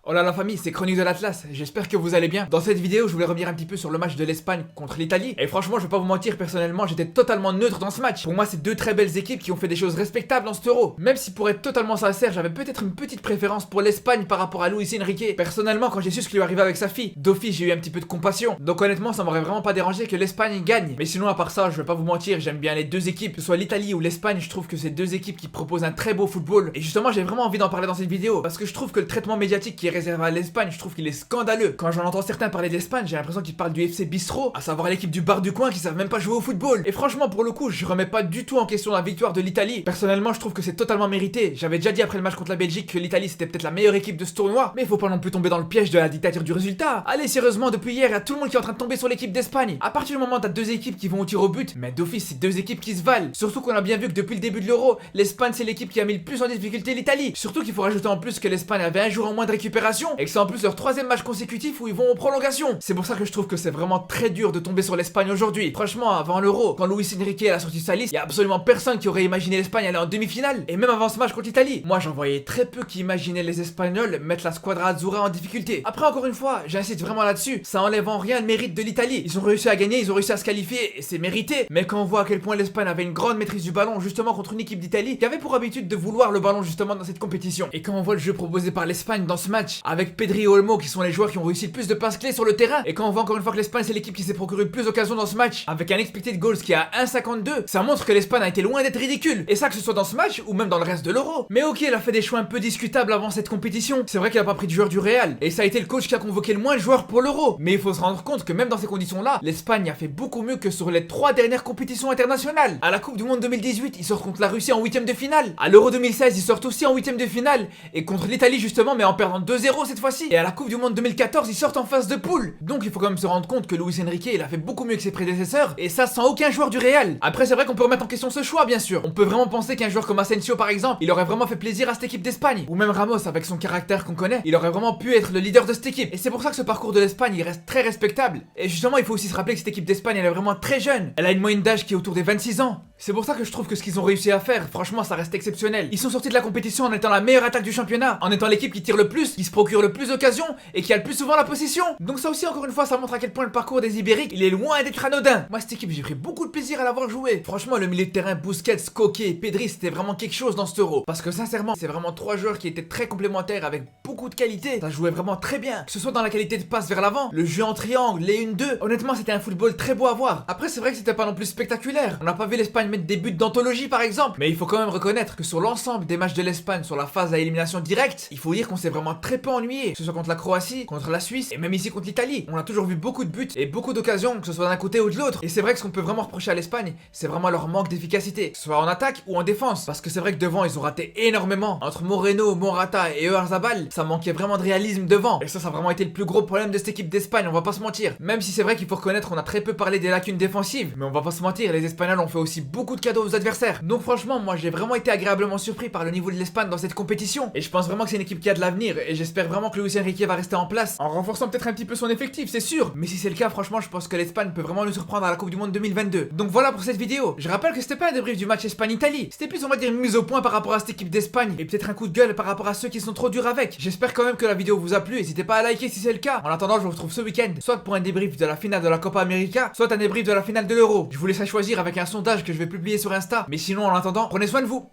Oh là la famille, c'est Chronique de l'Atlas, j'espère que vous allez bien. Dans cette vidéo, je voulais revenir un petit peu sur le match de l'Espagne contre l'Italie. Et franchement, je vais pas vous mentir, personnellement, j'étais totalement neutre dans ce match. Pour moi, c'est deux très belles équipes qui ont fait des choses respectables dans cet Euro. Même si pour être totalement sincère, j'avais peut-être une petite préférence pour l'Espagne par rapport à Luis Enrique. Personnellement, quand j'ai su ce qui lui arrivait avec sa fille, d'office, j'ai eu un petit peu de compassion. Donc honnêtement, ça m'aurait vraiment pas dérangé que l'Espagne gagne. Mais sinon, à part ça, je vais pas vous mentir, j'aime bien les deux équipes, que ce soit l'Italie ou l'Espagne. Je trouve que c'est deux équipes qui proposent un très beau football. Et justement, j'ai vraiment envie d'en parler dans cette vidéo parce que je trouve que le traitement médiatique qui est réservé à l'Espagne, je trouve qu'il est scandaleux. Quand j'en entends certains parler d'Espagne, j'ai l'impression qu'ils parlent du FC Bistro, à savoir l'équipe du bar du coin qui savent même pas jouer au football. Et franchement, pour le coup, je remets pas du tout en question la victoire de l'Italie. Personnellement, je trouve que c'est totalement mérité. J'avais déjà dit après le match contre la Belgique que l'Italie c'était peut-être la meilleure équipe de ce tournoi, mais il faut pas non plus tomber dans le piège de la dictature du résultat. Allez, sérieusement, depuis hier, il y a tout le monde qui est en train de tomber sur l'équipe d'Espagne. À partir du moment où t'as deux équipes qui vont au tir au but, mais d'office, c'est deux équipes qui se valent. Surtout qu'on a bien vu que depuis le début de l'Euro, l'Espagne c'est l'équipe qui a mis le plus en difficulté l'Italie. Surtout qu'il faut rajouter en plus que l'Espagne avait un jour en moins de récupération et que c'est en plus leur troisième match consécutif où ils vont en prolongation. C'est pour ça que je trouve que c'est vraiment très dur de tomber sur l'Espagne aujourd'hui. Franchement, avant l'Euro, quand Luis Enrique a sorti sa liste, il y a absolument personne qui aurait imaginé l'Espagne aller en demi-finale. Et même avant ce match contre l'Italie, moi j'en voyais très peu qui imaginaient les Espagnols mettre la Squadra Azzurra en difficulté. Après, encore une fois, j'insiste vraiment là-dessus, ça enlève en rien le mérite de l'Italie. Ils ont réussi à gagner, ils ont réussi à se qualifier et c'est mérité. Mais quand on voit à quel point l'Espagne avait une grande maîtrise du ballon justement contre une équipe d'Italie qui avait pour habitude de vouloir le ballon justement dans cette compétition. Et quand on voit le jeu proposé par l'Espagne dans ce match, avec Pedri et Olmo qui sont les joueurs qui ont réussi le plus de passes clés sur le terrain, et quand on voit encore une fois que l'Espagne c'est l'équipe qui s'est procuré le plus d'occasions dans ce match, avec un expected goals qui est à 1,52, ça montre que l'Espagne a été loin d'être ridicule. Et ça, que ce soit dans ce match ou même dans le reste de l'Euro. Mais ok, il a fait des choix un peu discutables avant cette compétition. C'est vrai qu'il a pas pris de joueur du Real, et ça a été le coach qui a convoqué le moins de joueurs pour l'Euro. Mais il faut se rendre compte que même dans ces conditions-là, l'Espagne a fait beaucoup mieux que sur les 3 dernières compétitions internationales. À la Coupe du Monde 2018, ils sortent contre la Russie en 8ème de finale. À l'Euro 2016, ils sortent aussi en 8ème de finale. Et contre l'Italie justement, mais en perdant 2-0 cette fois-ci. Et à la Coupe du Monde 2014, ils sortent en phase de poule. Donc il faut quand même se rendre compte que Luis Enrique, il a fait beaucoup mieux que ses prédécesseurs. Et ça sans aucun joueur du Real. Après, c'est vrai qu'on peut remettre en question ce choix, bien sûr. On peut vraiment penser qu'un joueur comme Asensio, par exemple, il aurait vraiment fait plaisir à cette équipe d'Espagne. Ou même Ramos, avec son caractère qu'on connaît, il aurait vraiment pu être le leader de cette équipe. Et c'est pour ça que ce parcours de l'Espagne, il reste très respectable. Et justement, il faut aussi se rappeler que cette équipe d'Espagne, elle est vraiment très jeune. Elle a une moyenne d'âge qui est autour des 26 ans. C'est pour ça que je trouve que ce qu'ils ont réussi à faire, franchement, ça reste exceptionnel. Ils sont sortis de la compétition en étant la meilleure attaque du championnat, en étant l'équipe qui tire le plus, qui se procure le plus d'occasions et qui a le plus souvent la possession. Donc ça aussi, encore une fois, ça montre à quel point le parcours des Ibériques, il est loin d'être anodin. Moi, cette équipe, j'ai pris beaucoup de plaisir à l'avoir joué. Franchement, le milieu de terrain Busquets, Koke et Pedri, c'était vraiment quelque chose dans cet Euro. Parce que sincèrement, c'est vraiment 3 joueurs qui étaient très complémentaires avec beaucoup de qualité. Ça jouait vraiment très bien. Que ce soit dans la qualité de passe vers l'avant, le jeu en triangle, les 1-2. Honnêtement, c'était un football très beau à voir. Après, c'est vrai que c'était pas non plus spectaculaire. On n'a pas vu l'Espagne mettre des buts d'anthologie par exemple. Mais il faut quand même reconnaître que sur l'ensemble des matchs de l'Espagne, sur la phase à élimination directe, il faut dire qu'on s'est vraiment très peu ennuyé. Que ce soit contre la Croatie, contre la Suisse et même ici contre l'Italie. On a toujours vu beaucoup de buts et beaucoup d'occasions, que ce soit d'un côté ou de l'autre. Et c'est vrai que ce qu'on peut vraiment reprocher à l'Espagne, c'est vraiment leur manque d'efficacité. Que ce soit en attaque ou en défense. Parce que c'est vrai que devant, ils ont raté énormément. Entre Moreno, Morata et Oyarzabal, ça manquait vraiment de réalisme devant. Et ça a vraiment été le plus gros problème de cette équipe d'Espagne, on va pas se mentir. Même si c'est vrai qu'il faut reconnaître qu'on a très peu parlé des lacunes défensives. Mais on va pas se mentir, les Espagnols ont fait aussi beaucoup de cadeaux aux adversaires. Donc franchement, moi j'ai vraiment été agréablement surpris par le niveau de l'Espagne dans cette compétition. Et je pense vraiment que c'est une équipe qui a de l'avenir. Et j'espère vraiment que Luis Enrique va rester en place, en renforçant peut-être un petit peu son effectif, c'est sûr. Mais si c'est le cas, franchement, je pense que l'Espagne peut vraiment nous surprendre à la Coupe du Monde 2022. Donc voilà pour cette vidéo. Je rappelle que c'était pas un débrief du match Espagne-Italie. C'était plus, on va dire, une mise au point par rapport à cette équipe d'Espagne. Et peut-être un coup de gueule par rapport à ceux qui sont trop durs avec. J'espère quand même que la vidéo vous a plu. N'hésitez pas à liker si c'est le cas. En attendant, je vous retrouve ce week-end, soit pour un débrief de la finale de la Copa América, soit un débrief de la finale de l'Euro. Je vous laisse à choisir avec un sondage que je vais publier sur Insta. Mais sinon, en attendant, prenez soin de vous.